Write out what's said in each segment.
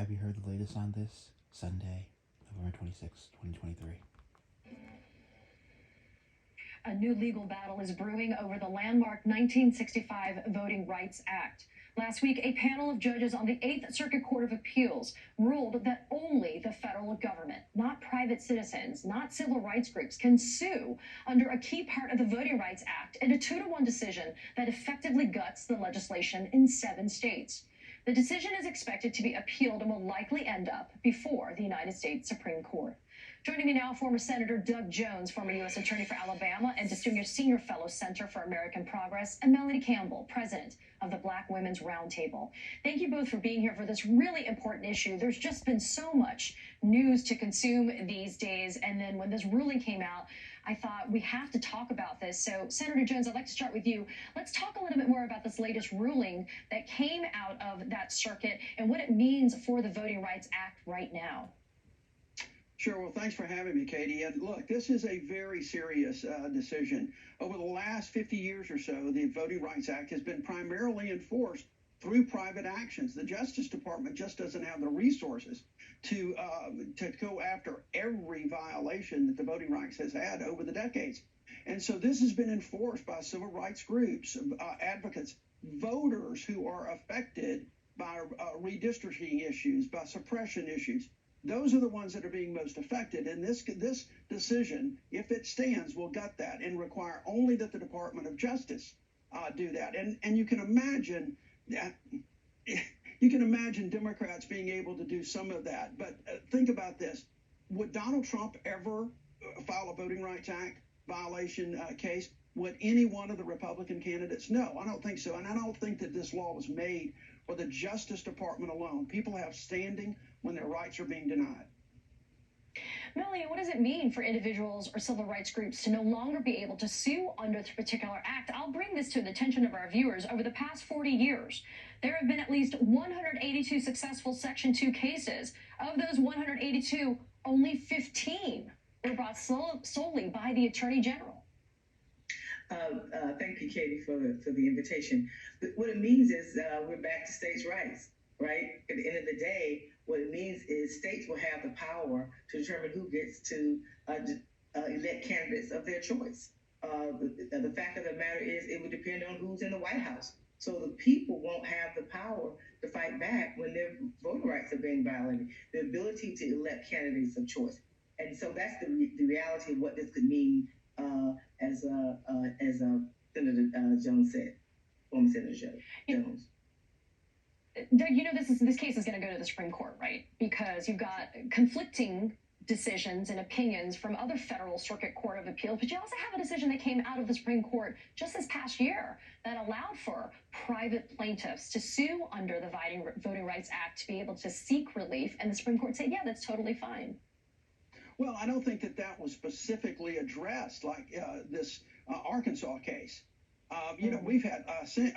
have you heard the latest on this? Sunday, November 26, 2023. A new legal battle is brewing over the landmark 1965 Voting Rights Act. Last week, a panel of judges on the 8th Circuit Court of Appeals ruled that only the federal government, not private citizens, not civil rights groups, can sue under a key part of the Voting Rights Act in a 2-1 decision that effectively guts the legislation in 7 states. The decision is expected to be appealed and will likely end up before the United States Supreme Court. Joining me now, former Senator Doug Jones, former U.S. Attorney for Alabama and distinguished senior fellow Center for American Progress, and Melanie Campbell, president of the Black Women's Roundtable. Thank you both for being here for this really important issue. There's just been so much news to consume these days, and then when this ruling came out, I thought we have to talk about this. So, Senator Jones, I'd like to start with you. Let's talk a little bit more about this latest ruling that came out of that circuit and what it means for the Voting Rights Act right now. Sure. Well, thanks for having me, Katie. And look, this is a very serious decision. Over the last 50 years or so, the Voting Rights Act has been primarily enforced through private actions. The Justice Department just doesn't have the resources to go after every violation that the voting rights has had over the decades. And so this has been enforced by civil rights groups, advocates, voters who are affected by redistricting issues, by suppression issues. Those are the ones that are being most affected. And this decision, if it stands, will gut that and require only that the Department of Justice do that. And you can imagine that. You can imagine Democrats being able to do some of that. But think about this. Would Donald Trump ever file a Voting Rights Act violation case? Would any one of the Republican candidates? No, I don't think so. And I don't think that this law was made for the Justice Department alone. People have standing when their rights are being denied. Melanie, what does it mean for individuals or civil rights groups to no longer be able to sue under this particular act? I'll bring this to the attention of our viewers. Over the past 40 years, there have been at least 182 successful Section 2 cases. Of those 182, only 15 were brought solely by the Attorney General. Thank you, Katie, for the invitation. But what it means is we're back to states' rights, right? At the end of the day, what it means is states will have the power to determine who gets to elect candidates of their choice. The fact of the matter is it would depend on who's in the White House. So the people won't have the power to fight back when their voting rights are being violated, the ability to elect candidates of choice. And so that's the reality of what this could mean, as Senator Jones said, former Senator Jones. Doug, you know this case is going to go to the Supreme Court, right? Because you've got conflicting decisions and opinions from other federal circuit court of appeals, but you also have a decision that came out of the Supreme Court just this past year that allowed for private plaintiffs to sue under the Voting Rights Act to be able to seek relief, and the Supreme Court said, yeah, that's totally fine. Well, I don't think that was specifically addressed like this Arkansas case. We've had,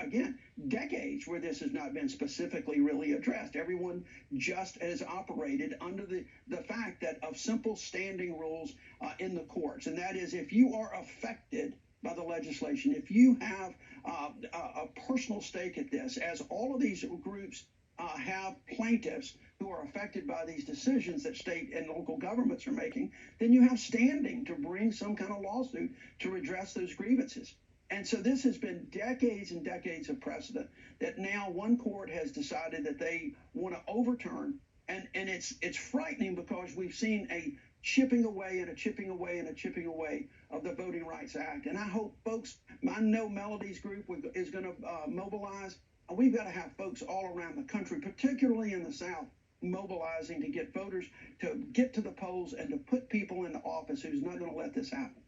again, decades where this has not been specifically really addressed. Everyone just has operated under the fact that of simple standing rules in the courts. And that is, if you are affected by the legislation, if you have a personal stake at this, as all of these groups have plaintiffs who are affected by these decisions that state and local governments are making, then you have standing to bring some kind of lawsuit to redress those grievances. And so this has been decades and decades of precedent that now one court has decided that they want to overturn. And it's frightening because we've seen a chipping away and a chipping away and a chipping away of the Voting Rights Act. And I hope folks, I know Melody's group is going to mobilize. We've got to have folks all around the country, particularly in the South, mobilizing to get voters to get to the polls and to put people into office who's not going to let this happen.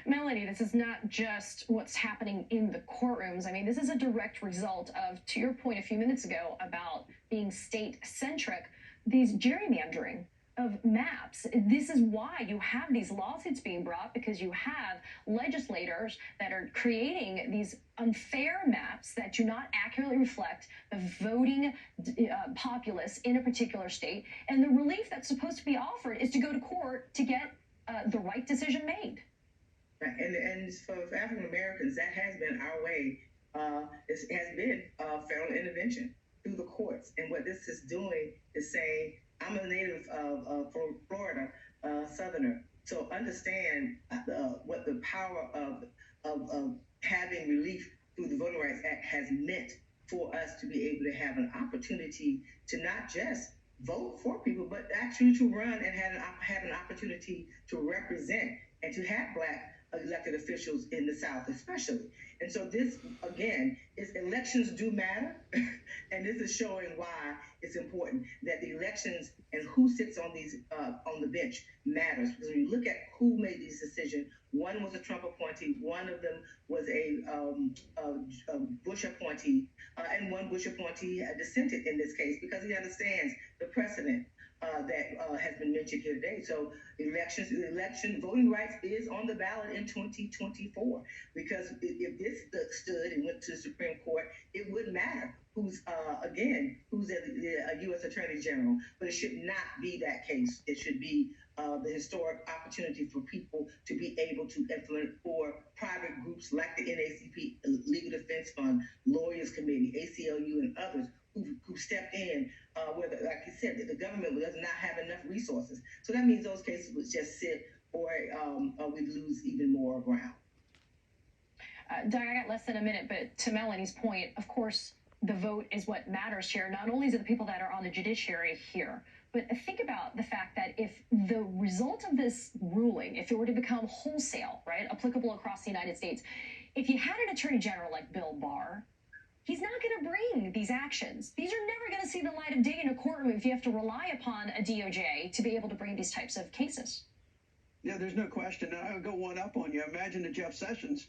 Melanie, this is not just what's happening in the courtrooms. I mean, this is a direct result of, to your point a few minutes ago about being state-centric, these gerrymandering of maps. This is why you have these lawsuits being brought, because you have legislators that are creating these unfair maps that do not accurately reflect the voting populace in a particular state. And the relief that's supposed to be offered is to go to court to get the right decision made. Right. And for African Americans, that has been our way. It has been federal intervention. through the courts. And what this is doing is saying, I'm a native of Florida, Southerner, so understand what the power of having relief through the Voting Rights Act has meant for us to be able to have an opportunity to not just vote for people, but actually to run and have an opportunity to represent and to have Black elected officials in the South, especially. And so this, again, is elections do matter, and this is showing why it's important that the elections and who sits on these on the bench matters. Because when you look at who made these decisions, one was a Trump appointee, one of them was a Bush appointee, and one Bush appointee dissented in this case because he understands the precedent that has been mentioned here today. So election voting rights is on the ballot in 2024 because if this stood and went to the Supreme Court, it would matter who's a U.S. Attorney General, but it should not be that case. It should be the historic opportunity for people to be able to influence, for private groups like the NAACP, Legal Defense Fund, Lawyers Committee, ACLU, and others who stepped in where, like you said, the government does not have enough resources. So that means those cases would just sit or we'd lose even more ground. Doug, I got less than a minute, but to Melanie's point, of course, the vote is what matters here. Not only is it the people that are on the judiciary here, but think about the fact that if the result of this ruling, if it were to become wholesale, right, applicable across the United States, if you had an attorney general like Bill Barr, he's not going to bring these actions. These are never going to see the light of day in a courtroom if you have to rely upon a DOJ to be able to bring these types of cases. Yeah, there's no question. And I'll go one up on you. Imagine that Jeff Sessions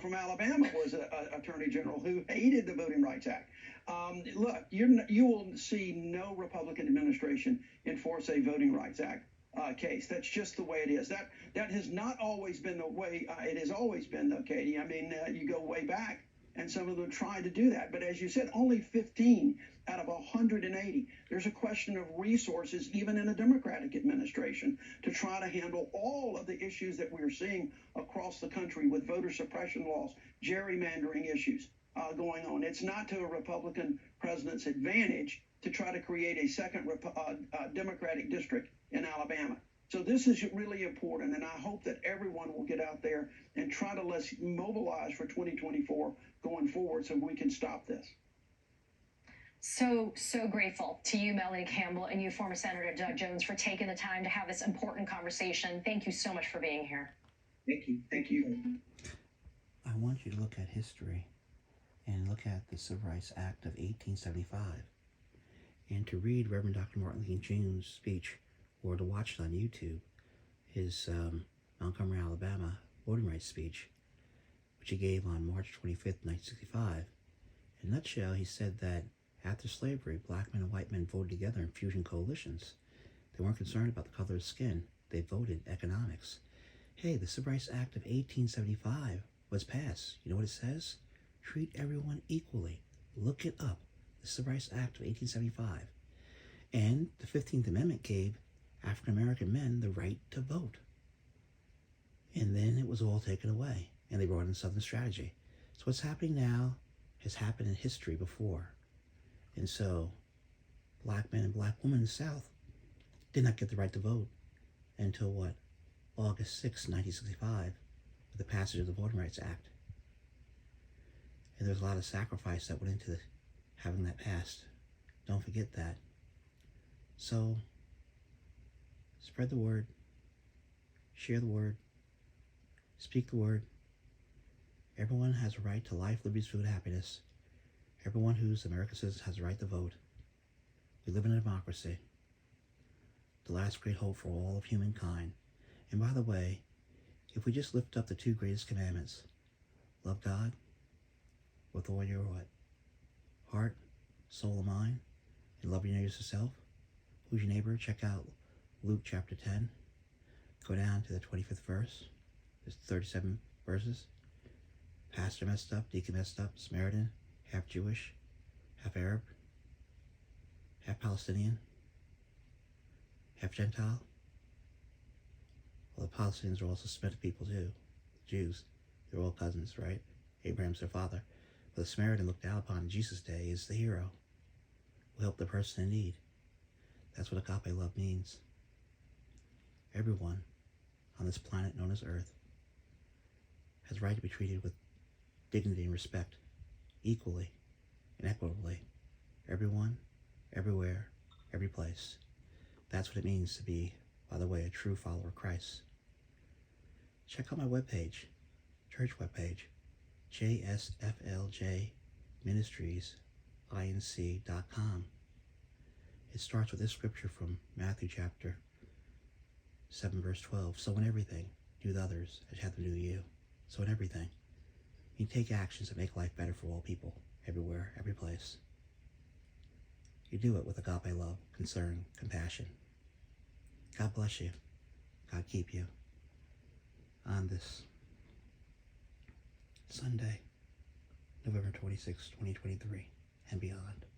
from Alabama was an attorney general who hated the Voting Rights Act. Look, you will see no Republican administration enforce a Voting Rights Act case. That's just the way it is. That has not always been the way it has always been, though, Katie. I mean, you go way back, and some of them tried to do that. But as you said, only 15 out of 180. There's a question of resources, even in a Democratic administration, to try to handle all of the issues that we're seeing across the country with voter suppression laws, gerrymandering issues going on. It's not to a Republican president's advantage to try to create a second Democratic district in Alabama. So this is really important, and I hope that everyone will get out there and try to let's mobilize for 2024 going forward so we can stop this. So grateful to you, Melanie Campbell, and you, former Senator Doug Jones, for taking the time to have this important conversation. Thank you so much for being here. Thank you. Thank you. I want you to look at history and look at the Civil Rights Act of 1875 and to read Reverend Dr. Martin Luther King Jr.'s speech or to watch it on YouTube, his Montgomery, Alabama voting rights speech, which he gave on March 25th, 1965. In a nutshell, he said that after slavery, black men and white men voted together in fusion coalitions. They weren't concerned about the color of skin. They voted economics. Hey, the Civil Rights Act of 1875 was passed. You know what it says? Treat everyone equally. Look it up. The Civil Rights Act of 1875. And the 15th Amendment gave African American men the right to vote. And then it was all taken away, and they brought in Southern strategy. So what's happening now has happened in history before. And so black men and black women in the South did not get the right to vote until what? August 6, 1965, with the passage of the Voting Rights Act. And there's a lot of sacrifice that went into having that passed. Don't forget that. So spread the word, share the word, speak the word. Everyone has a right to life, liberty, food, happiness. Everyone who's American citizen has a right to vote. We live in a democracy, the last great hope for all of humankind. And by the way, if we just lift up the two greatest commandments, love God with all your what? Heart, soul, and mind, and love your neighbor as yourself. Who's your neighbor? Check out Luke chapter 10. Go down to the 25th verse. There's 37 verses. Pastor messed up, deacon messed up, Samaritan, half Jewish, half Arab, half Palestinian, half Gentile. Well, the Palestinians are also Semitic people too. The Jews, they're all cousins, right? Abraham's their father. But the Samaritan looked down upon in Jesus' day is the hero. will help the person in need. That's what agape love means. Everyone on this planet known as Earth has a right to be treated with dignity and respect, equally and equitably. Everyone, everywhere, every place. That's what it means to be, by the way, a true follower of Christ. Check out my webpage, church webpage, jsfljministriesinc.com. It starts with this scripture from Matthew chapter 7, verse 12. So in everything, do to others as you have them do to you. So in everything, you take actions that make life better for all people, everywhere, every place. You do it with agape love, concern, compassion. God bless you. God keep you on this Sunday, November 26, 2023, and beyond.